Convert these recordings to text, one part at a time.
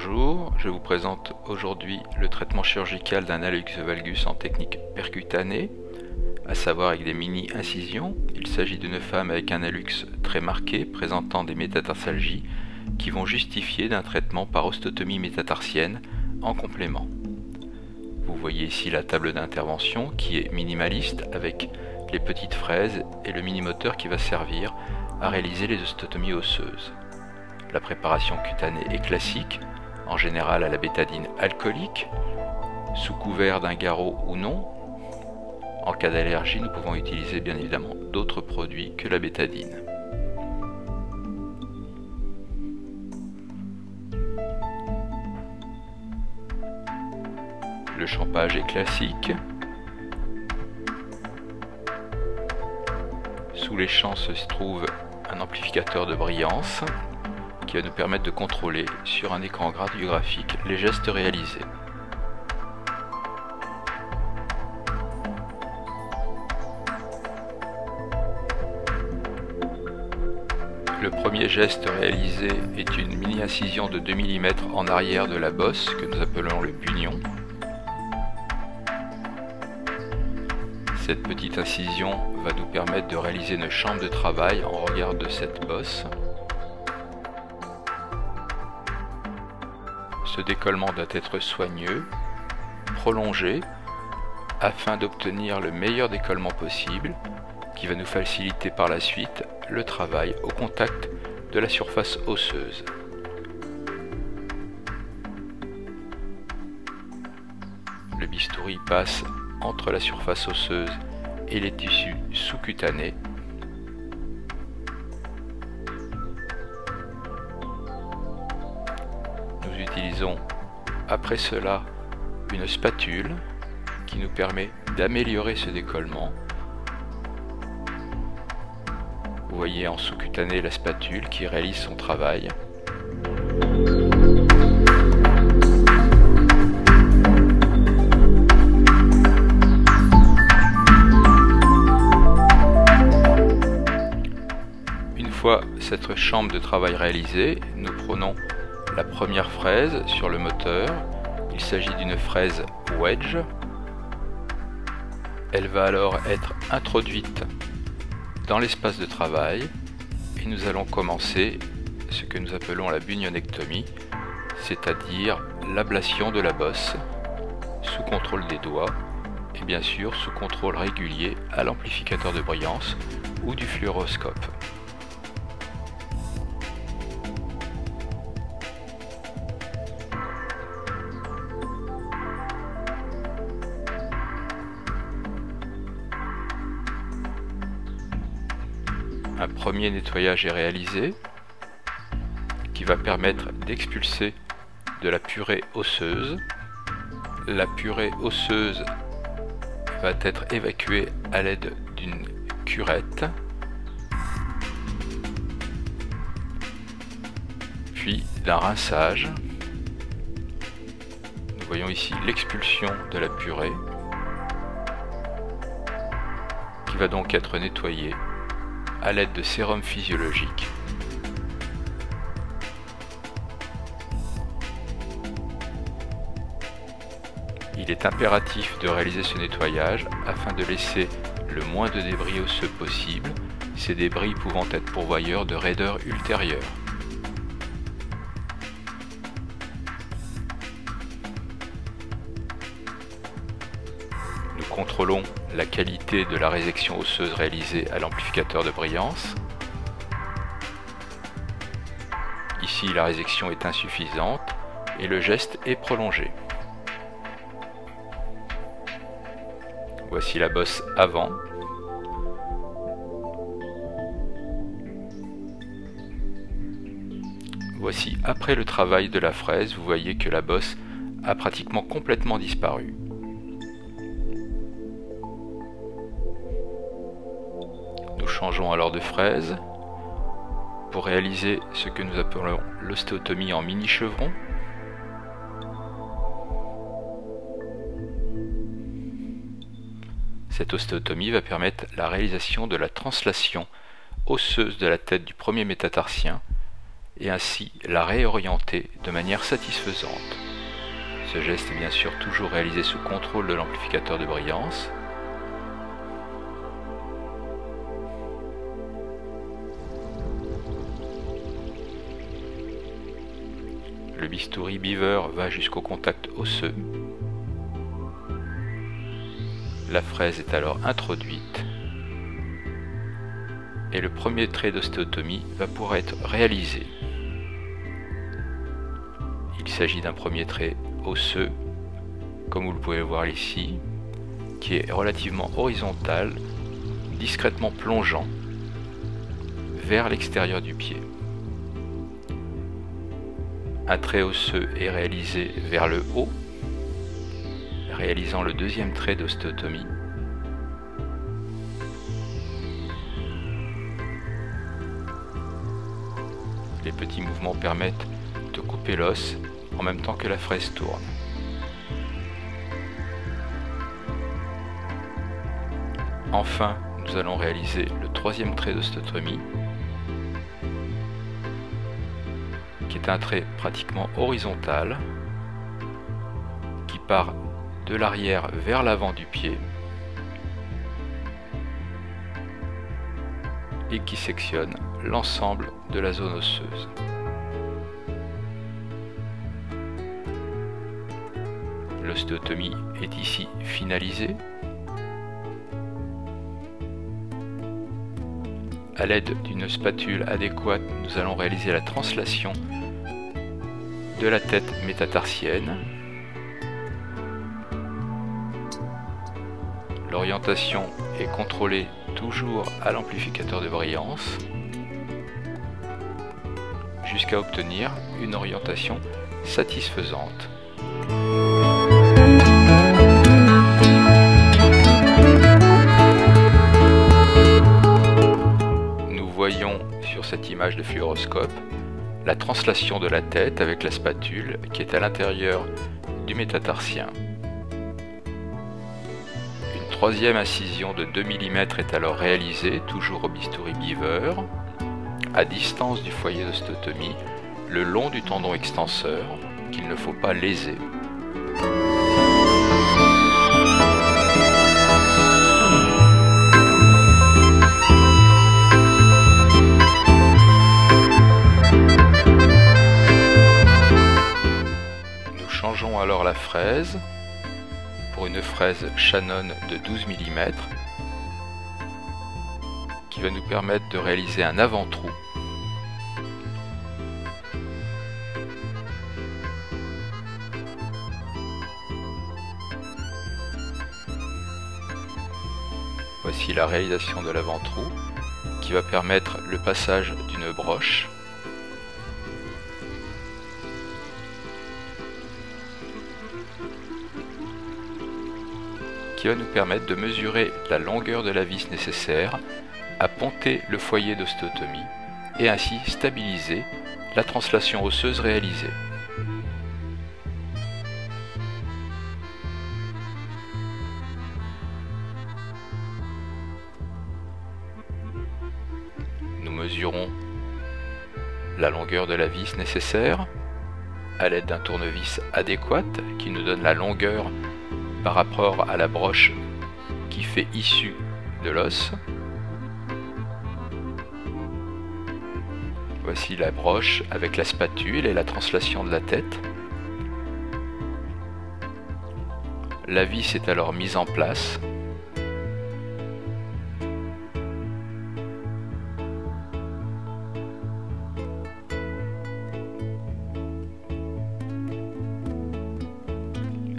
Bonjour, je vous présente aujourd'hui le traitement chirurgical d'un hallux valgus en technique percutanée, à savoir avec des mini-incisions. Il s'agit d'une femme avec un hallux très marqué, présentant des métatarsalgies qui vont justifier d'un traitement par osteotomie métatarsienne en complément. Vous voyez ici la table d'intervention qui est minimaliste avec les petites fraises et le mini-moteur qui va servir à réaliser les osteotomies osseuses. La préparation cutanée est classique, en général à la bétadine alcoolique, sous couvert d'un garrot ou non. En cas d'allergie, nous pouvons utiliser bien évidemment d'autres produits que la bétadine. Le champage est classique. Sous les champs se trouve un amplificateur de brillance qui va nous permettre de contrôler sur un écran radiographique les gestes réalisés. Le premier geste réalisé est une mini-incision de 2 mm en arrière de la bosse que nous appelons le bunion. Cette petite incision va nous permettre de réaliser une chambre de travail en regard de cette bosse. Ce décollement doit être soigneux, prolongé, afin d'obtenir le meilleur décollement possible, qui va nous faciliter par la suite le travail au contact de la surface osseuse. Le bistouri passe entre la surface osseuse et les tissus sous-cutanés. Nous utilisons après cela une spatule qui nous permet d'améliorer ce décollement. Vous voyez en sous-cutané la spatule qui réalise son travail. Une fois cette chambre de travail réalisée, nous prenons la première fraise sur le moteur. Il s'agit d'une fraise wedge. Elle va alors être introduite dans l'espace de travail et nous allons commencer ce que nous appelons la bunionectomie, c'est-à-dire l'ablation de la bosse sous contrôle des doigts et bien sûr sous contrôle régulier à l'amplificateur de brillance ou du fluoroscope. Un premier nettoyage est réalisé qui va permettre d'expulser de la purée osseuse. La purée osseuse va être évacuée à l'aide d'une curette, puis d'un rinçage. Nous voyons ici l'expulsion de la purée qui va donc être nettoyée à l'aide de sérum physiologique. Il est impératif de réaliser ce nettoyage afin de laisser le moins de débris osseux possible, ces débris pouvant être pourvoyeurs de raideurs ultérieures. Nous contrôlons la qualité de la résection osseuse réalisée à l'amplificateur de brillance. Ici, la résection est insuffisante et le geste est prolongé. Voici la bosse avant. Voici après le travail de la fraise. Vous voyez que la bosse a pratiquement complètement disparu. Nous changeons alors de fraise pour réaliser ce que nous appelons l'ostéotomie en mini-chevron. Cette ostéotomie va permettre la réalisation de la translation osseuse de la tête du premier métatarsien et ainsi la réorienter de manière satisfaisante. Ce geste est bien sûr toujours réalisé sous contrôle de l'amplificateur de brillance. Le bistouri beaver va jusqu'au contact osseux. La fraise est alors introduite et le premier trait d'ostéotomie va pouvoir être réalisé. Il s'agit d'un premier trait osseux, comme vous le pouvez voir ici, qui est relativement horizontal, discrètement plongeant vers l'extérieur du pied. Un trait osseux est réalisé vers le haut, réalisant le deuxième trait d'ostéotomie. Les petits mouvements permettent de couper l'os en même temps que la fraise tourne. Enfin, nous allons réaliser le troisième trait d'ostéotomie, qui est un trait pratiquement horizontal, qui part de l'arrière vers l'avant du pied et qui sectionne l'ensemble de la zone osseuse. L'ostéotomie est ici finalisée. À l'aide d'une spatule adéquate, nous allons réaliser la translation de la tête métatarsienne. L'orientation est contrôlée toujours à l'amplificateur de brillance jusqu'à obtenir une orientation satisfaisante. Nous voyons sur cette image de fluoroscope la translation de la tête avec la spatule qui est à l'intérieur du métatarsien. Troisième incision de 2 mm est alors réalisée, toujours au bistouri beaver, à distance du foyer d'ostéotomie, le long du tendon extenseur, qu'il ne faut pas léser. Nous changeons alors la fraise pour une fraise Shannon de 12 mm qui va nous permettre de réaliser un avant-trou. Voici la réalisation de l'avant-trou qui va permettre le passage d'une broche . Qui va nous permettre de mesurer la longueur de la vis nécessaire à ponter le foyer d'ostéotomie et ainsi stabiliser la translation osseuse réalisée. Nous mesurons la longueur de la vis nécessaire à l'aide d'un tournevis adéquat qui nous donne la longueur par rapport à la broche qui fait issue de l'os. Voici la broche avec la spatule et la translation de la tête. La vis est alors mise en place.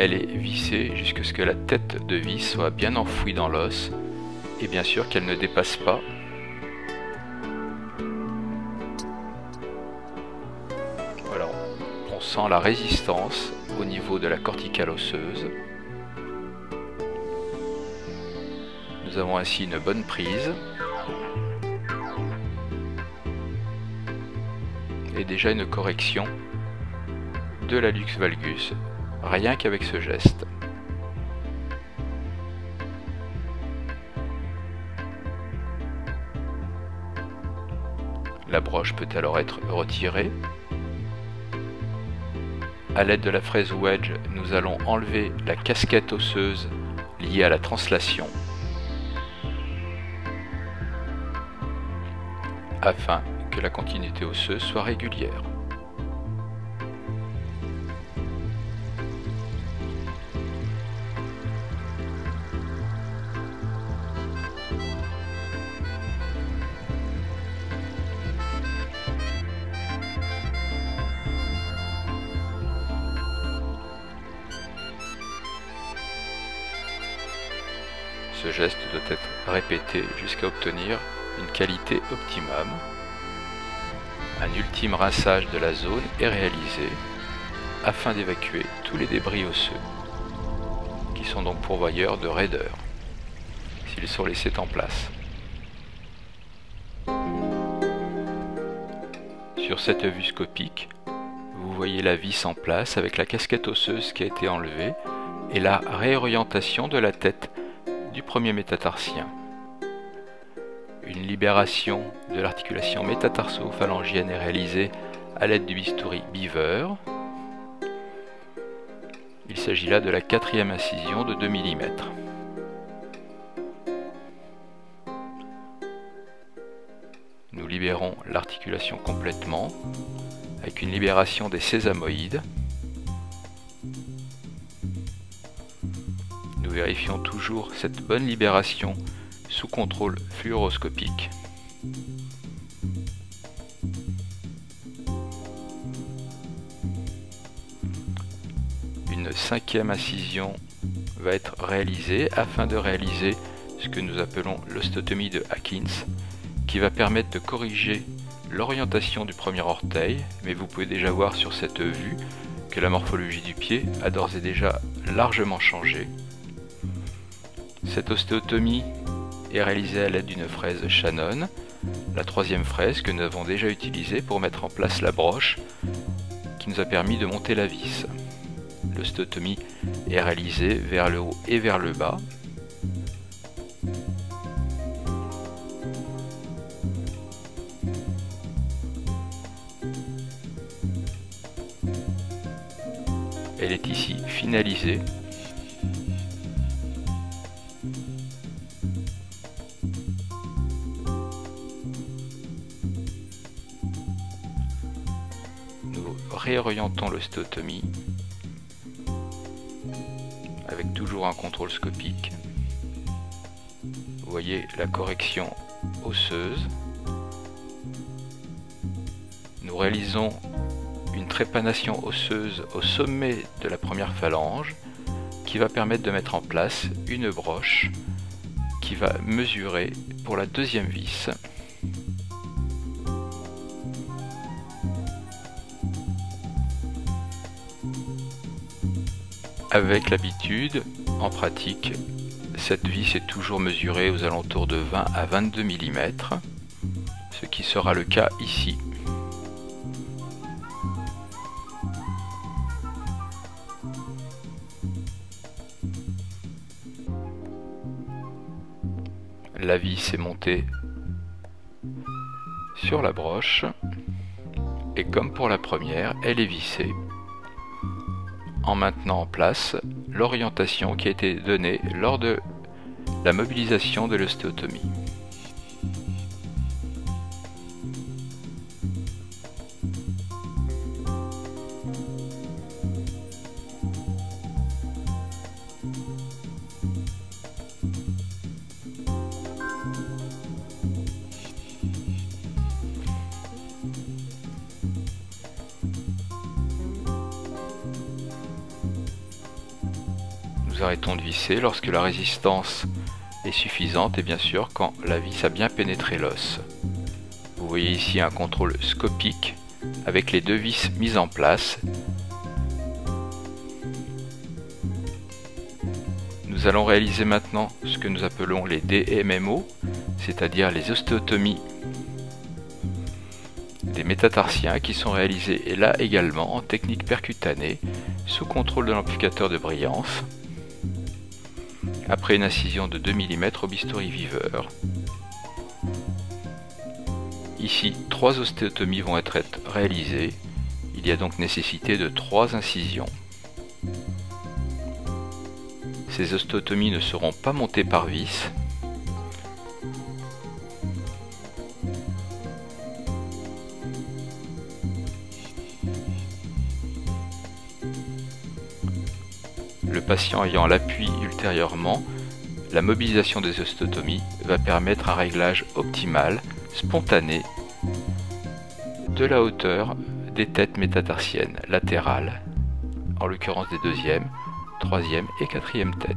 Elle est vissée jusqu'à ce que la tête de vis soit bien enfouie dans l'os et bien sûr qu'elle ne dépasse pas. Voilà, on sent la résistance au niveau de la corticale osseuse. Nous avons ainsi une bonne prise et déjà une correction de l'hallux valgus. Rien qu'avec ce geste. La broche peut alors être retirée. A l'aide de la fraise wedge, nous allons enlever la casquette osseuse liée à la translation afin que la continuité osseuse soit régulière. Ce geste doit être répété jusqu'à obtenir une qualité optimum. Un ultime rinçage de la zone est réalisé afin d'évacuer tous les débris osseux, qui sont donc pourvoyeurs de raideur, s'ils sont laissés en place. Sur cette vue scopique, vous voyez la vis en place avec la casquette osseuse qui a été enlevée et la réorientation de la tête du premier métatarsien. Une libération de l'articulation métatarso-phalangienne est réalisée à l'aide du bistouri Beaver. Il s'agit là de la 4e incision de 2 mm. Nous libérons l'articulation complètement avec une libération des sésamoïdes. Nous vérifions toujours cette bonne libération sous contrôle fluoroscopique. Une 5e incision va être réalisée afin de réaliser ce que nous appelons l'ostéotomie de Atkins, qui va permettre de corriger l'orientation du premier orteil, mais vous pouvez déjà voir sur cette vue que la morphologie du pied a d'ores et déjà largement changé. Cette ostéotomie est réalisée à l'aide d'une fraise Shannon, la 3e fraise que nous avons déjà utilisée pour mettre en place la broche qui nous a permis de monter la vis. L'ostéotomie est réalisée vers le haut et vers le bas. Elle est ici finalisée. Nous réorientons l'ostéotomie avec toujours un contrôle scopique. Vous voyez la correction osseuse. Nous réalisons une trépanation osseuse au sommet de la première phalange qui va permettre de mettre en place une broche qui va mesurer pour la 2e vis. Avec l'habitude, en pratique, cette vis est toujours mesurée aux alentours de 20 à 22 mm, ce qui sera le cas ici. La vis est montée sur la broche et comme pour la première, elle est vissée en maintenant en place l'orientation qui a été donnée lors de la mobilisation de l'ostéotomie. Nous arrêtons de visser lorsque la résistance est suffisante et bien sûr quand la vis a bien pénétré l'os. Vous voyez ici un contrôle scopique avec les 2 vis mises en place. Nous allons réaliser maintenant ce que nous appelons les DMMO, c'est-à-dire les ostéotomies des métatarsiens qui sont réalisés là également en technique percutanée sous contrôle de l'amplificateur de brillance après une incision de 2 mm au bistouri Beaver. Ici, 3 ostéotomies vont être réalisées. Il y a donc nécessité de 3 incisions. Ces ostéotomies ne seront pas montées par vis. Le patient ayant l'appui ultérieurement, la mobilisation des ostéotomies va permettre un réglage optimal, spontané, de la hauteur des têtes métatarsiennes latérales, en l'occurrence des deuxième, troisième et quatrième têtes.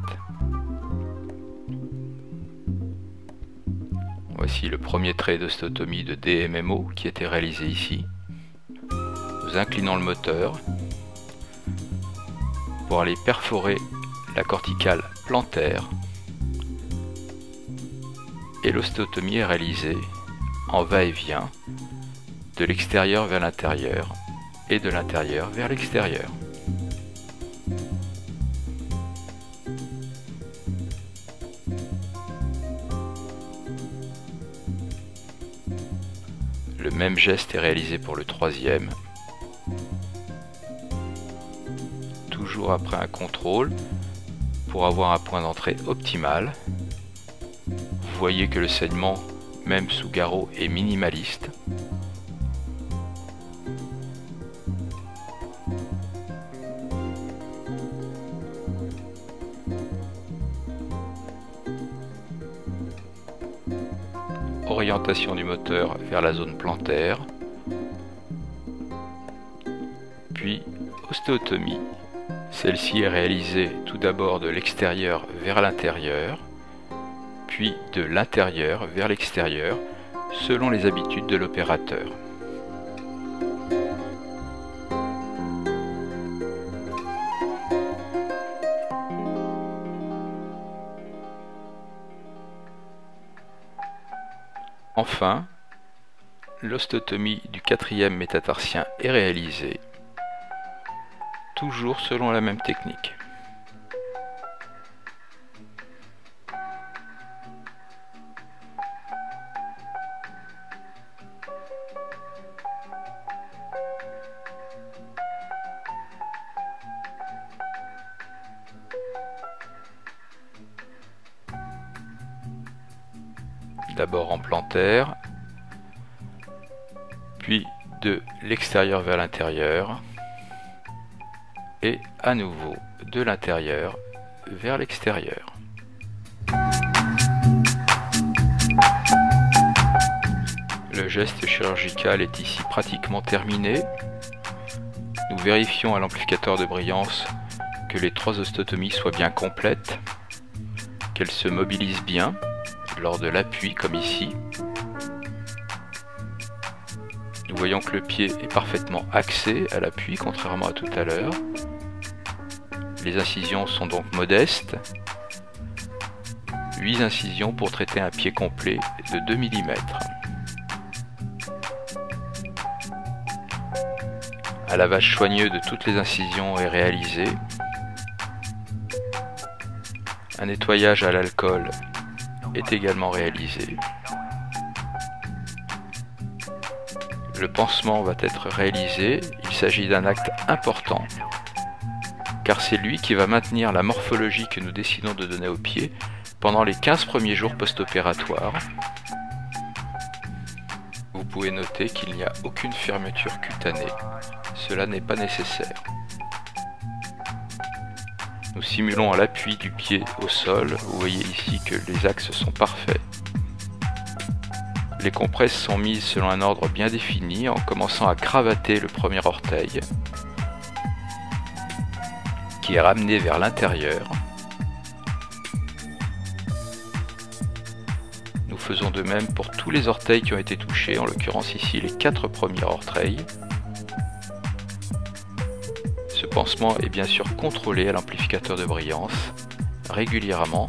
Voici le premier trait d'ostéotomie de DMMO qui était réalisé ici. Nous inclinons le moteur pour aller perforer la corticale plantaire, et l'ostéotomie est réalisée en va-et-vient de l'extérieur vers l'intérieur et de l'intérieur vers l'extérieur. Le même geste est réalisé pour le troisième. Toujours après un contrôle pour avoir un point d'entrée optimal. Vous voyez que le saignement, même sous garrot, est minimaliste. Orientation du moteur vers la zone plantaire, puis ostéotomie. Celle-ci est réalisée tout d'abord de l'extérieur vers l'intérieur, puis de l'intérieur vers l'extérieur, selon les habitudes de l'opérateur. Enfin, l'ostéotomie du quatrième métatarsien est réalisée, toujours selon la même technique. D'abord en plantaire, puis de l'extérieur vers l'intérieur, et à nouveau de l'intérieur vers l'extérieur. Le geste chirurgical est ici pratiquement terminé. Nous vérifions à l'amplificateur de brillance que les 3 ostéotomies soient bien complètes, qu'elles se mobilisent bien lors de l'appui comme ici. Nous voyons que le pied est parfaitement axé à l'appui, contrairement à tout à l'heure. Les incisions sont donc modestes. 8 incisions pour traiter un pied complet de 2 mm. Un lavage soigneux de toutes les incisions est réalisé. Un nettoyage à l'alcool est également réalisé. Le pansement va être réalisé. Il s'agit d'un acte important, car c'est lui qui va maintenir la morphologie que nous décidons de donner au pied pendant les 15 premiers jours post-opératoires. Vous pouvez noter qu'il n'y a aucune fermeture cutanée. Cela n'est pas nécessaire. Nous simulons à l'appui du pied au sol. Vous voyez ici que les axes sont parfaits. Les compresses sont mises selon un ordre bien défini en commençant à cravater le premier orteil qui est ramené vers l'intérieur. Nous faisons de même pour tous les orteils qui ont été touchés, en l'occurrence ici les 4 premiers orteils. Ce pansement est bien sûr contrôlé à l'amplificateur de brillance régulièrement.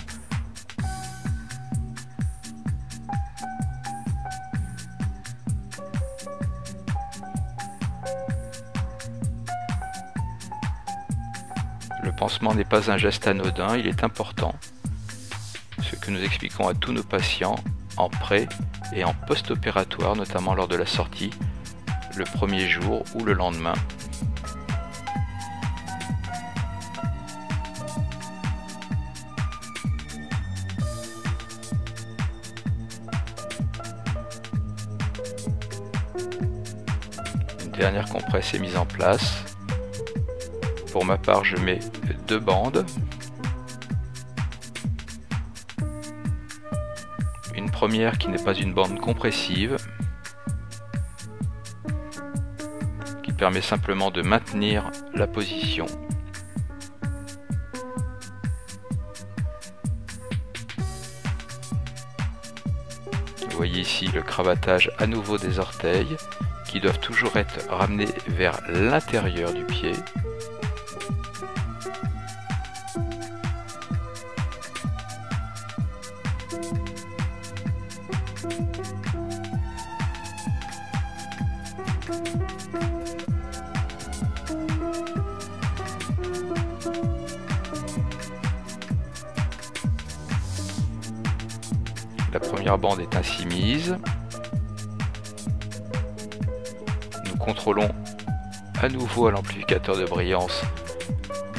Le pansement n'est pas un geste anodin, il est important. Ce que nous expliquons à tous nos patients en pré et en post-opératoire, notamment lors de la sortie, le premier jour ou le lendemain. Une dernière compresse est mise en place. Pour ma part, je mets 2 bandes. Une première qui n'est pas une bande compressive, qui permet simplement de maintenir la position. Vous voyez ici le cravatage à nouveau des orteils, qui doivent toujours être ramenés vers l'intérieur du pied. La première bande est ainsi mise. Nous contrôlons à nouveau à l'amplificateur de brillance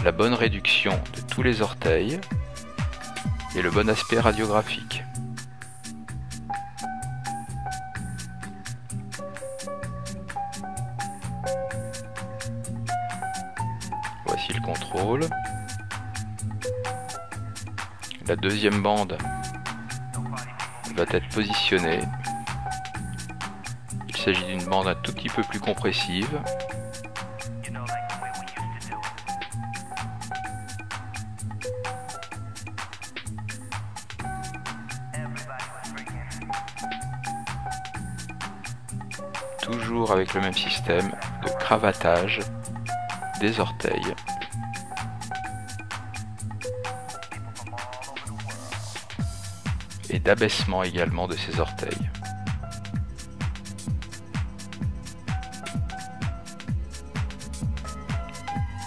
la bonne réduction de tous les orteils et le bon aspect radiographique. Voici le contrôle. La deuxième bande va être positionnée. Il s'agit d'une bande un tout petit peu plus compressive. Toujours avec le même système de cravatage des orteils. Et d'abaissement également de ses orteils.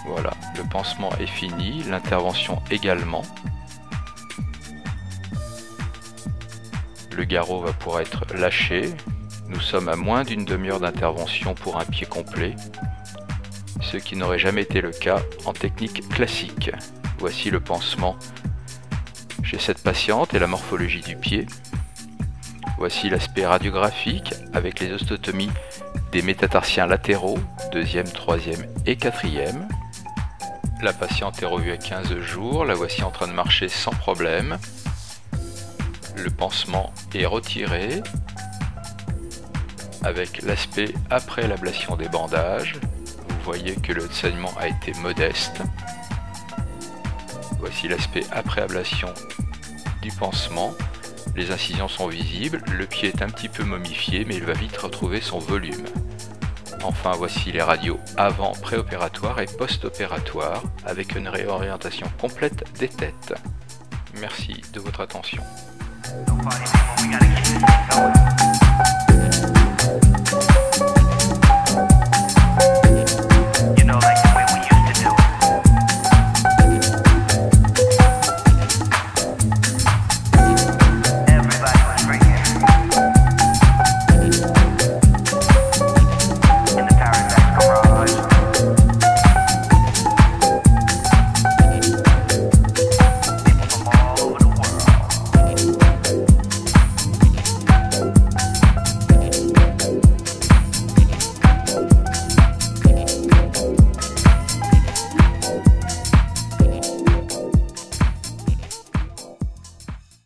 Voilà, le pansement est fini, l'intervention également. Le garrot va pouvoir être lâché. Nous sommes à moins d'une demi-heure d'intervention pour un pied complet, ce qui n'aurait jamais été le cas en technique classique. Voici le pansement chez cette patiente et la morphologie du pied. Voici l'aspect radiographique avec les osteotomies des métatarsiens latéraux, 2e, 3e et 4e. La patiente est revue à 15 jours, la voici en train de marcher sans problème. Le pansement est retiré avec l'aspect après l'ablation des bandages. Vous voyez que le saignement a été modeste. Voici l'aspect après ablation du pansement. Les incisions sont visibles, le pied est un petit peu momifié mais il va vite retrouver son volume. Enfin, voici les radios avant préopératoire et post-opératoire avec une réorientation complète des têtes. Merci de votre attention.